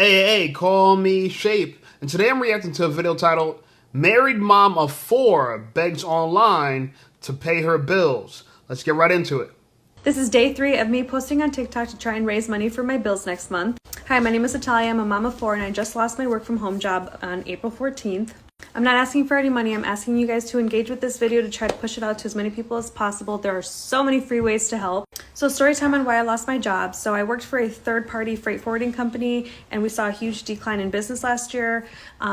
Hey, call me Shape. And today I'm reacting to a video titled Married Mom of 4 Begs Online to Pay Her Bills. Let's get right into it. This is day 3 of me posting on TikTok to try and raise money for my bills next month. Hi, my name is Natalia. I'm a mom of 4 and I just lost my work from home job on April 14th. I'm not asking for any money. I'm asking you guys to engage with this video to try to push it out to as many people as possible. There are so many free ways to help. So story time on why I lost my job. So I worked for a third-party freight forwarding company and we saw a huge decline in business last year.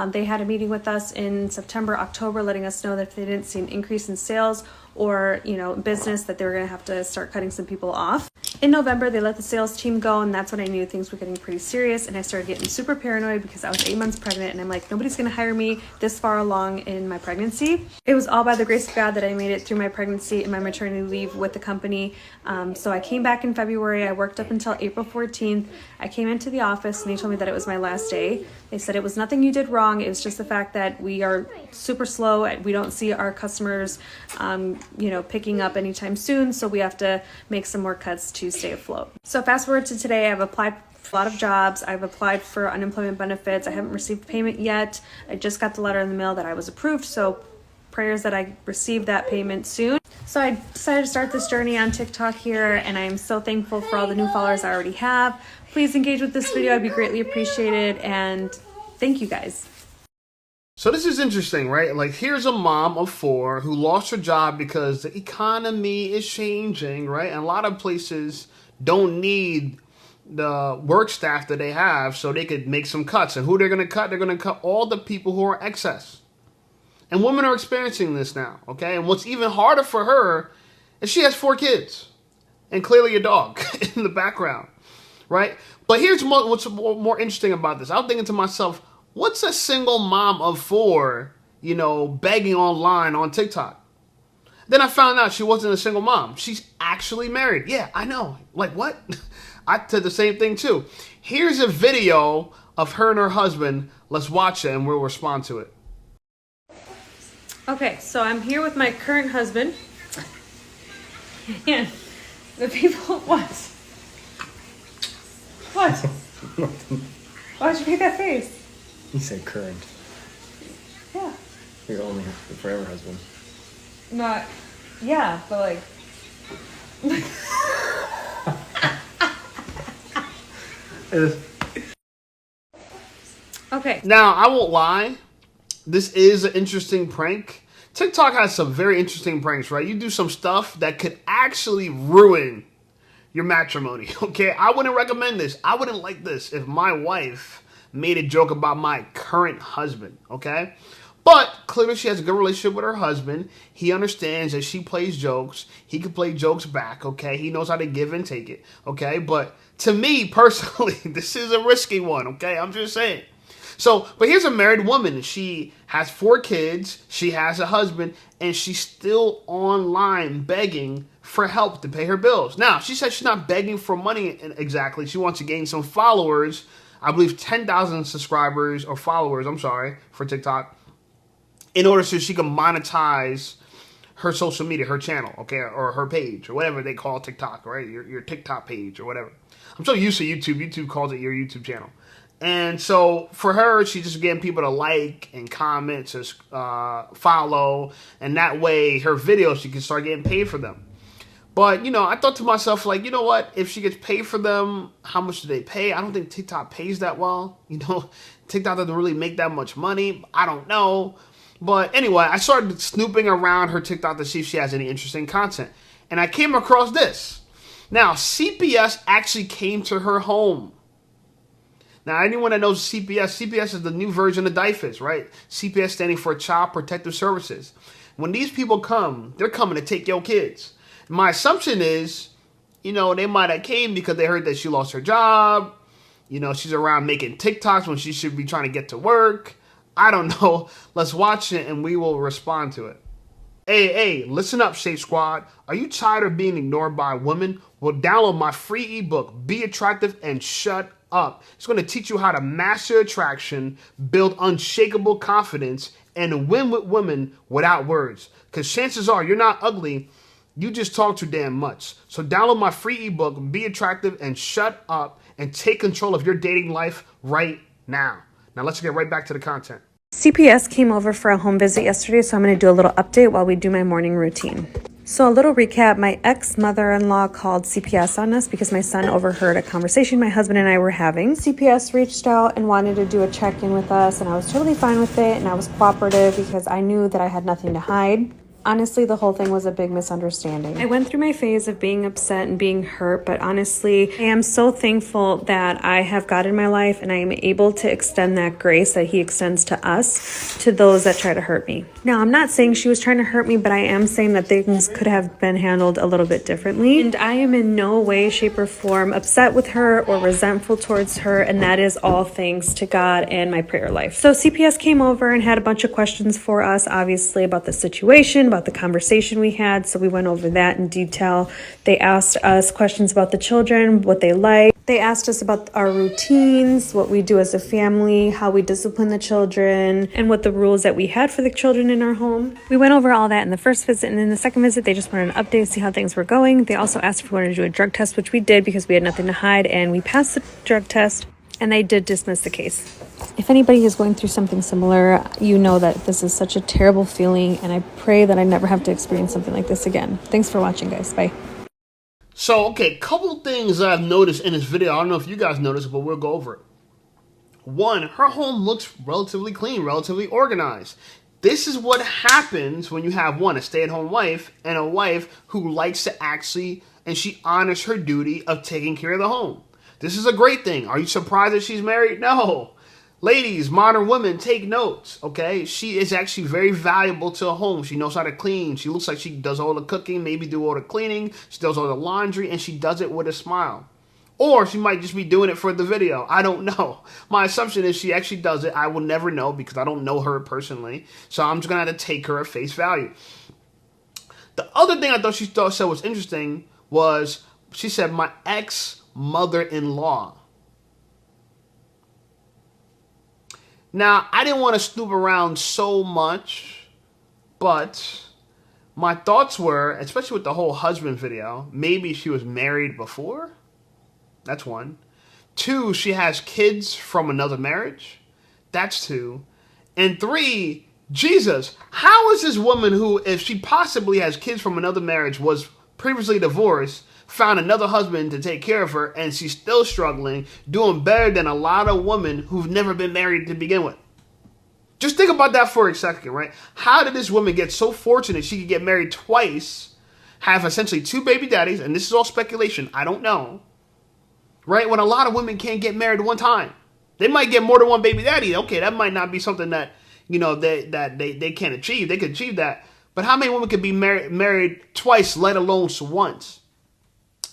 They had a meeting with us in September, October, letting us know that if they didn't see an increase in sales or, business, that they were going to have to start cutting some people off. In November, they let the sales team go, and that's when I knew things were getting pretty serious, and I started getting super paranoid because I was 8 months pregnant, and I'm like, nobody's going to hire me this far along in my pregnancy. It was all by the grace of God that I made it through my pregnancy and my maternity leave with the company. So I came back in February. I worked up until April 14th. I came into the office, and they told me that it was my last day. They said it was nothing you did wrong. It was just the fact that we are super slow. We don't see our customers, picking up anytime soon, so we have to make some more cuts to stay afloat. So fast forward to today, I've applied for a lot of jobs. I've applied for unemployment benefits. I haven't received payment yet. I just got the letter in the mail that I was approved, so prayers that I receive that payment soon. So I decided to start this journey on TikTok here, and I'm so thankful for all the new followers I already have. Please engage with this video. I'd be greatly appreciated, and thank you guys. So this is interesting, right? Like, here's a mom of 4 who lost her job because the economy is changing, right? And a lot of places don't need the work staff that they have, so they could make some cuts. And who they're going to cut? They're going to cut all the people who are excess. And women are experiencing this now, okay? And what's even harder for her is she has 4 kids and clearly a dog in the background, right? But here's what's more interesting about this. I'm thinking to myself, what's a single mom of 4, begging online on TikTok? Then I found out she wasn't a single mom. She's actually married. Yeah, I know. Like, what? I did the same thing too. Here's a video of her and her husband. Let's watch it and we'll respond to it. Okay, so I'm here with my current husband. And the people, what? What? Why'd you make that face? You said current. Yeah. You're only your forever husband. Not, yeah, but like. Okay. Now, I won't lie. This is an interesting prank. TikTok has some very interesting pranks, right? You do some stuff that could actually ruin your matrimony, okay? I wouldn't recommend this. I wouldn't like this if my wife made a joke about my current husband, okay? But clearly she has a good relationship with her husband. He understands that she plays jokes. He can play jokes back, okay? He knows how to give and take it, okay? But to me, personally, this is a risky one, okay? I'm just saying. So, but here's a married woman. She has 4 kids. She has a husband. And she's still online begging for help to pay her bills. Now, she said she's not begging for money exactly. She wants to gain some followers. I believe 10,000 subscribers or followers, for TikTok, in order so she can monetize her social media, her channel, okay, or her page, or whatever they call TikTok, right? Your TikTok page or whatever. I'm so used to YouTube. YouTube calls it your YouTube channel. And so for her, she's just getting people to like and comment, to follow, and that way her videos, she can start getting paid for them. But, I thought to myself, like, you know what? If she gets paid for them, how much do they pay? I don't think TikTok pays that well. TikTok doesn't really make that much money. I don't know. But anyway, I started snooping around her TikTok to see if she has any interesting content. And I came across this. Now, CPS actually came to her home. Now, anyone that knows CPS is the new version of DIFAS, right? CPS standing for Child Protective Services. When these people come, they're coming to take your kids. My assumption is, they might have came because they heard that she lost her job. She's around making TikToks when she should be trying to get to work. I don't know. Let's watch it and we will respond to it. Hey, listen up, Shape Squad. Are you tired of being ignored by women? Well, download my free ebook, Be Attractive and Shut Up. It's going to teach you how to master attraction, build unshakable confidence, and win with women without words. Because chances are you're not ugly You just talk too damn much. So download my free ebook, Be Attractive and Shut Up, and take control of your dating life right now. Now let's get right back to the content. CPS came over for a home visit yesterday, so I'm going to do a little update while we do my morning routine. So a little recap, my ex-mother-in-law called CPS on us because my son overheard a conversation my husband and I were having. CPS reached out and wanted to do a check-in with us, and I was totally fine with it, and I was cooperative because I knew that I had nothing to hide. Honestly, the whole thing was a big misunderstanding. I went through my phase of being upset and being hurt, but honestly, I am so thankful that I have God in my life and I am able to extend that grace that He extends to us, to those that try to hurt me. Now, I'm not saying she was trying to hurt me, but I am saying that things could have been handled a little bit differently. And I am in no way, shape, or form upset with her or resentful towards her, and that is all thanks to God and my prayer life. So CPS came over and had a bunch of questions for us, obviously, about the situation, about the conversation we had, so we went over that in detail. They asked us questions about the children, what they like. They asked us about our routines, what we do as a family, how we discipline the children, and what the rules that we had for the children in our home. We went over all that in the first visit, and in the second visit, they just wanted an update, see how things were going. They also asked if we wanted to do a drug test, which we did because we had nothing to hide, and we passed the drug test, and they did dismiss the case. If anybody is going through something similar, you know that this is such a terrible feeling, and I pray that I never have to experience something like this again. Thanks for watching, guys. Bye. So, okay, couple things that I've noticed in this video. I don't know if you guys noticed, but we'll go over it. One, her home looks relatively clean, relatively organized. This is what happens when you have, one, a stay-at-home wife and a wife who likes to actually, and she honors her duty of taking care of the home. This is a great thing. Are you surprised that she's married? No. Ladies, modern women, take notes, okay? She is actually very valuable to a home. She knows how to clean. She looks like she does all the cooking, maybe do all the cleaning. She does all the laundry, and she does it with a smile. Or she might just be doing it for the video. I don't know. My assumption is she actually does it. I will never know because I don't know her personally. So I'm just going to have to take her at face value. The other thing I thought she said was interesting was she said, my ex-mother-in-law. Now, I didn't want to snoop around so much, but my thoughts were, especially with the whole husband video, maybe she was married before. That's one. Two, she has kids from another marriage. That's two. And three, Jesus, how is this woman who, if she possibly has kids from another marriage, was previously divorced, found another husband to take care of her, and she's still struggling, doing better than a lot of women who've never been married to begin with? Just think about that for a second, right? How did this woman get so fortunate she could get married twice, have essentially two baby daddies, and this is all speculation, I don't know, right? When a lot of women can't get married one time. They might get more than one baby daddy. Okay, that might not be something that, you know, they can't achieve. They could achieve that. But how many women could be married twice, let alone once?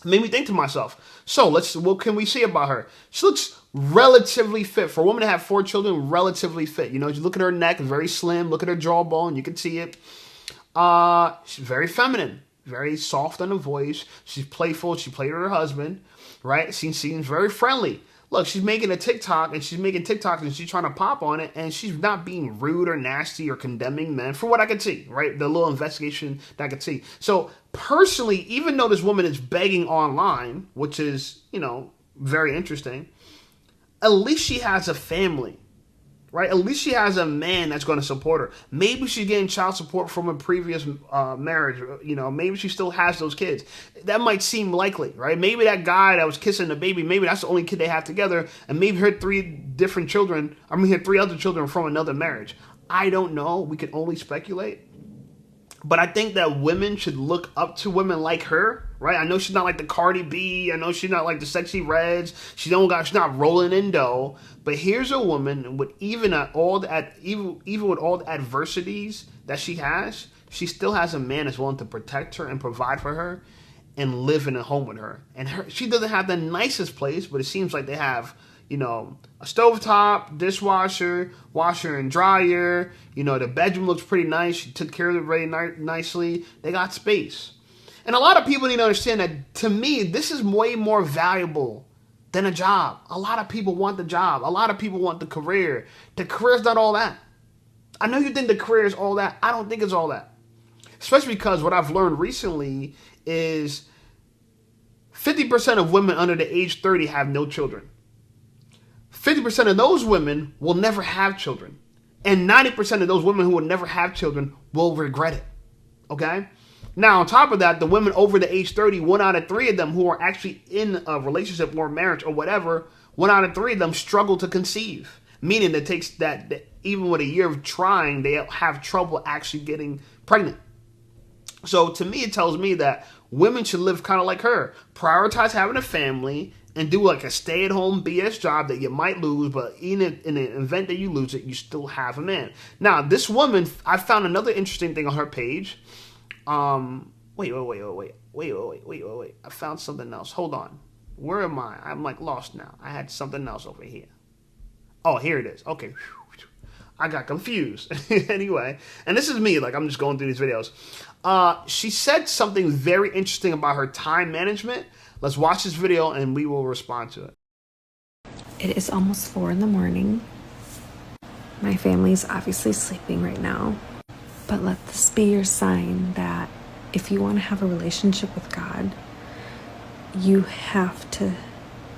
It made me think to myself, so what can we see about her? She looks relatively fit. For a woman to have 4 children, relatively fit. You know, you look at her neck, very slim. Look at her jawbone, you can see it. She's very feminine, very soft on the voice. She's playful. She played with her husband, right? She seems very friendly. Look, she's making a TikTok, and she's making TikToks, and she's trying to pop on it, and she's not being rude or nasty or condemning men, from what I could see, right? The little investigation that I could see. So, personally, even though this woman is begging online, which is, you know, very interesting, at least she has a family, right? At least she has a man that's going to support her. Maybe she's getting child support from a previous marriage. You know, maybe she still has those kids. That might seem likely, right? Maybe that guy that was kissing the baby, maybe that's the only kid they have together, and maybe her 3 other children from another marriage. I don't know. We can only speculate. But I think that women should look up to women like her, right? I know she's not like the Cardi B. I know she's not like the Sexy Reds. She's not rolling in dough. But here's a woman with even with all the adversities that she has, she still has a man that's willing to protect her and provide for her and live in a home with her. And she doesn't have the nicest place, but it seems like they have, you know, a stovetop, dishwasher, washer and dryer. You know, the bedroom looks pretty nice. She took care of it very nicely. They got space. And a lot of people need to understand that, to me, this is way more valuable than a job. A lot of people want the job. A lot of people want the career. The career's not all that. I know you think the career is all that. I don't think it's all that. Especially because what I've learned recently is 50% of women under the age 30 have no children. 50% of those women will never have children. And 90% of those women who will never have children will regret it. Okay? Now, on top of that, the women over the age 30, 1 out of 3 of them who are actually in a relationship or marriage or whatever, 1 out of 3 of them struggle to conceive. Meaning it takes that even with a year of trying, they have trouble actually getting pregnant. So to me, it tells me that women should live kind of like her. Prioritize having a family and do like a stay-at-home BS job that you might lose, but even in the event that you lose it, you still have a man. Now, this woman, I found another interesting thing on her page. Wait. I found something else. Hold on. Where am I? I'm like lost now. I had something else over here. Oh, here it is. Okay. I got confused. Anyway, and this is me. Like, I'm just going through these videos. She said something very interesting about her time management. Let's watch this video and we will respond to it. It is almost 4 in the morning. My family's obviously sleeping right now. But let this be your sign that if you want to have a relationship with God, you have to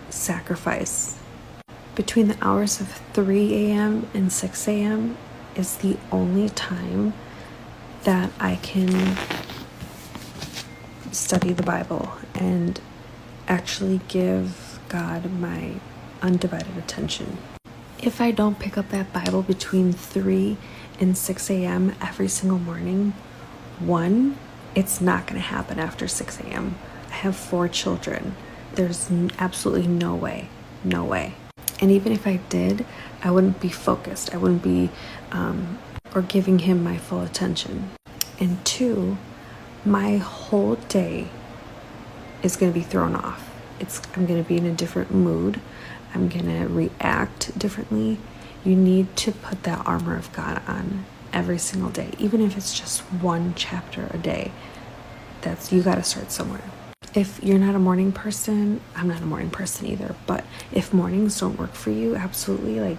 sacrifice. Between the hours of 3 a.m. and 6 a.m. is the only time that I can study the Bible and actually give God my undivided attention. If I don't pick up that Bible between 3 and 6 a.m. every single morning, one, it's not going to happen after 6 a.m. I have 4 children. There's absolutely no way. And even if I did, I wouldn't be focused. I wouldn't be or giving him my full attention. And 2, my whole day is going to be thrown off. I'm going to be in a different mood. I'm going to react differently. You need to put that armor of God on every single day, even if it's just 1 chapter a day. You got to start somewhere. If you're not a morning person, I'm not a morning person either, but if mornings don't work for you, absolutely, like,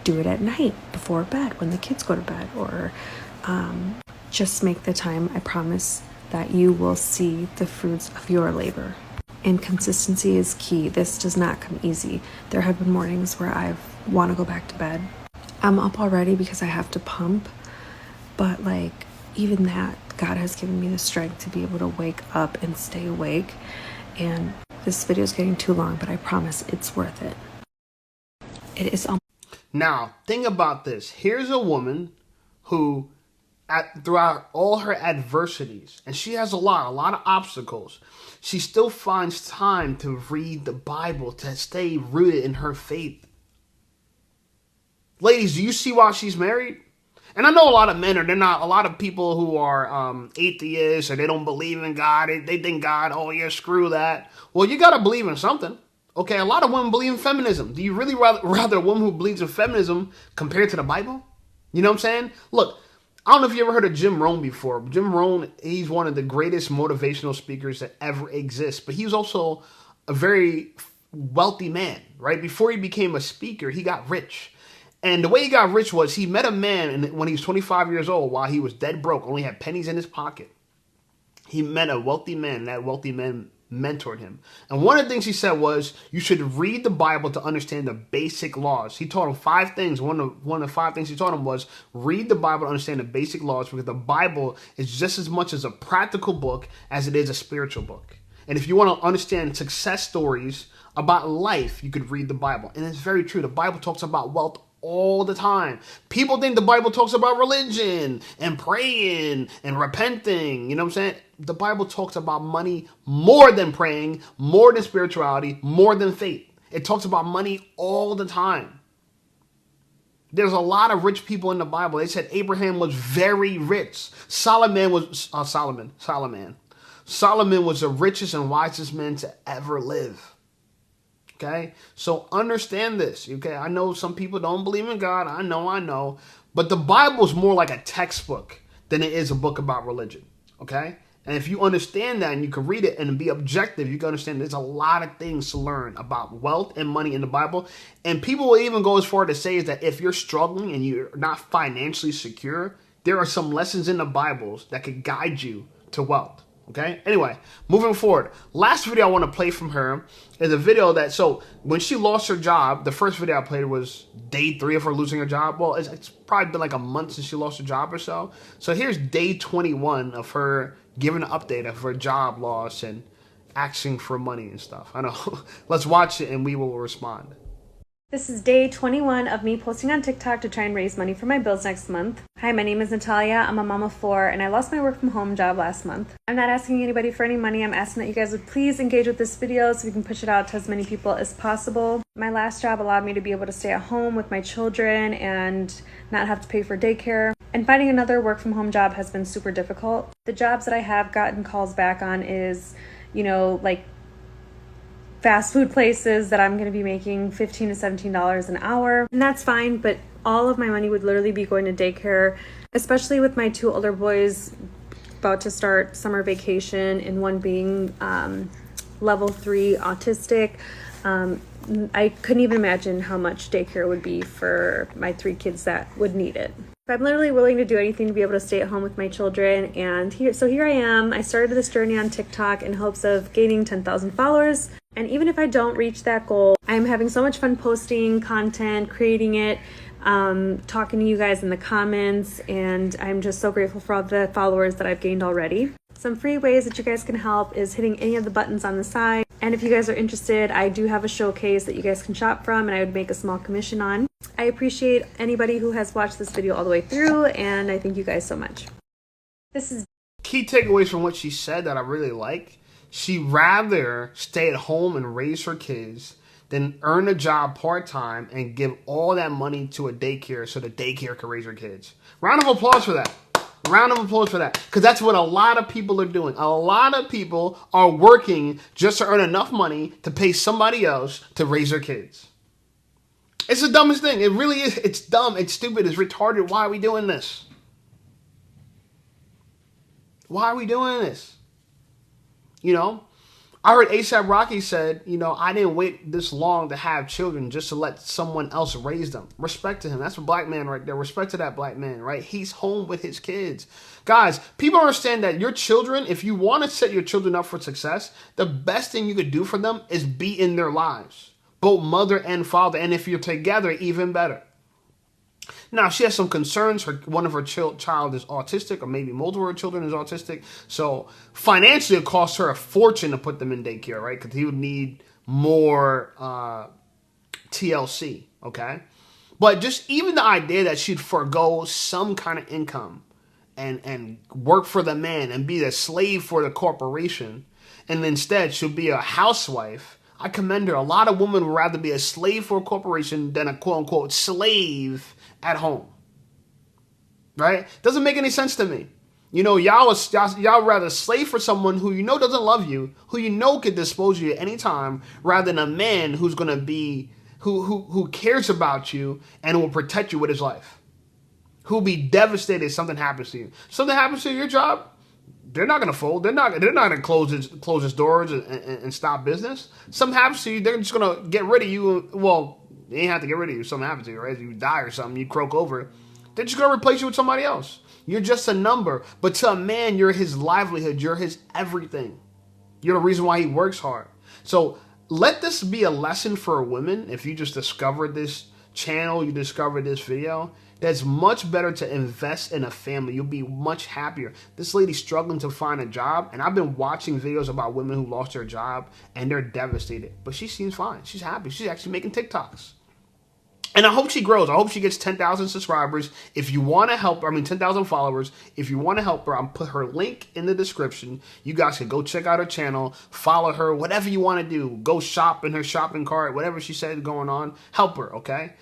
do it at night before bed when the kids go to bed, or just make the time. I promise that you will see the fruits of your labor. And consistency is key. This does not come easy. There have been mornings where I want to go back to bed. I'm up already because I have to pump, but like, even that, God has given me the strength to be able to wake up and stay awake. And this video is getting too long, but I promise it's worth it. It is. Now, think about this. Here's a woman who, throughout all her adversities, and she has a lot of obstacles, she still finds time to read the Bible, to stay rooted in her faith. Ladies, do you see why she's married? And I know a lot of men a lot of people who are atheists, or they don't believe in God. They think God, oh yeah, screw that. Well, you got to believe in something. Okay, a lot of women believe in feminism. Do you really rather a woman who believes in feminism compared to the Bible? You know what I'm saying? Look, I don't know if you ever heard of Jim Rohn before. Jim Rohn, he's one of the greatest motivational speakers that ever exists. But he was also a very wealthy man, right? Before he became a speaker, he got rich. And the way he got rich was he met a man when he was 25 years old while he was dead broke, only had pennies in his pocket. He met a wealthy man, and that wealthy man mentored him. And one of the things he said was, you should read the Bible to understand the basic laws. He taught him 5 things. One of the 5 things he taught him was, read the Bible to understand the basic laws, because the Bible is just as much as a practical book as it is a spiritual book. And if you want to understand success stories about life, you could read the Bible. And it's very true. The Bible talks about wealth all the time. People think the Bible talks about religion and praying and repenting. You know what I'm saying? The Bible talks about money more than praying, more than spirituality, more than faith. It talks about money all the time. There's a lot of rich people in the Bible. They said Abraham was very rich. Solomon was the richest and wisest man to ever live. Okay, so understand this. Okay, I know some people don't believe in God. I know. But the Bible is more like a textbook than it is a book about religion. Okay, and if you understand that and you can read it and be objective, you can understand there's a lot of things to learn about wealth and money in the Bible. And people will even go as far to say is that if you're struggling and you're not financially secure, there are some lessons in the Bibles that could guide you to wealth. Okay? Anyway, moving forward. Last video I want to play from her is a video that, so when she lost her job, the first video I played was day 3 of her losing her job. Well, it's probably been like a month since she lost her job or so. So here's day 21 of her giving an update of her job loss and asking for money and stuff. I know. Let's watch it and we will respond. This is day 21 of me posting on TikTok to try and raise money for my bills next month. Hi, my name is Natalia. I'm a mom of 4 and I lost my work from home job last month. I'm not asking anybody for any money. I'm asking that you guys would please engage with this video so we can push it out to as many people as possible. My last job allowed me to be able to stay at home with my children and not have to pay for daycare. And finding another work from home job has been super difficult. The jobs that I have gotten calls back on is, you know, like fast food places that I'm going to be making $15 to $17 an hour. And that's fine, but all of my money would literally be going to daycare, especially with my 2 older boys about to start summer vacation and one being level 3 autistic. I couldn't even imagine how much daycare would be for my 3 kids that would need it. I'm literally willing to do anything to be able to stay at home with my children. And here I am. I started this journey on TikTok in hopes of gaining 10,000 followers. And even if I don't reach that goal, I'm having so much fun posting content, creating it, talking to you guys in the comments. And I'm just so grateful for all the followers that I've gained already. Some free ways that you guys can help is hitting any of the buttons on the side. And if you guys are interested, I do have a showcase that you guys can shop from and I would make a small commission on. I appreciate anybody who has watched this video all the way through, and I thank you guys so much. This is key takeaways from what she said that I really like. She'd rather stay at home and raise her kids than earn a job part-time and give all that money to a daycare so the daycare can raise her kids. Round of applause for that. Round of applause for that. Because that's what a lot of people are doing. A lot of people are working just to earn enough money to pay somebody else to raise their kids. It's the dumbest thing. It really is. It's dumb. It's stupid. It's retarded. Why are we doing this? Why are we doing this? You know, I heard A$AP Rocky said, you know, I didn't wait this long to have children just to let someone else raise them. Respect to him. That's a black man right there. Respect to that black man, right? He's home with his kids. Guys, people understand that your children, if you want to set your children up for success, the best thing you could do for them is be in their lives. Both mother and father. And if you're together, even better. Now, she has some concerns. One of her child is autistic, or maybe multiple of her children is autistic. So financially, it costs her a fortune to put them in daycare, right? Because he would need more TLC, okay? But just even the idea that she'd forego some kind of income and work for the man and be a slave for the corporation, and instead she'll be a housewife, I commend her. A lot of women would rather be a slave for a corporation than a quote-unquote slave at home. Right? Doesn't make any sense to me. You know, y'all rather slave for someone who you know doesn't love you, who you know could dispose of you at any time, rather than a man who's going to be, who cares about you and will protect you with his life. Who'll be devastated if something happens to you. Something happens to your job, they're not going to fold. They're not going to close its doors and stop business. Something happens to you, they're just going to get rid of you. Well, they ain't have to get rid of you. Something happens to you, right? You die or something, you croak over. They're just going to replace you with somebody else. You're just a number. But to a man, you're his livelihood. You're his everything. You're the reason why he works hard. So let this be a lesson for women. If you just discovered this channel, you discovered this video, that's much better to invest in a family. You'll be much happier. This lady's struggling to find a job, and I've been watching videos about women who lost their job, and they're devastated. But she seems fine. She's happy. She's actually making TikToks. And I hope she grows. I hope she gets 10,000 subscribers. If you want to help her, 10,000 followers. If you want to help her, I'll put her link in the description. You guys can go check out her channel, follow her, whatever you want to do. Go shop in her shopping cart, whatever she said is going on. Help her, okay?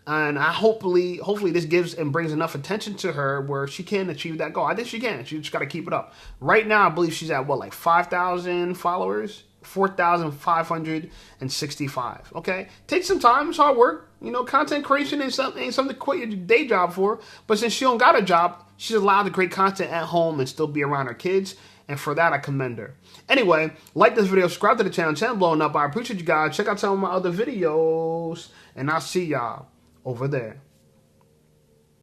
And I hopefully this gives and brings enough attention to her where she can achieve that goal. I think she can. She just got to keep it up. Right now, I believe she's at, what, like 5,000 followers? 4,565. Okay? Take some time. It's hard work. You know, content creation ain't something to quit your day job for. But since she don't got a job, she's allowed to create content at home and still be around her kids. And for that, I commend her. Anyway, like this video, subscribe to the channel blowing up. I appreciate you guys. Check out some of my other videos. And I'll see y'all over there.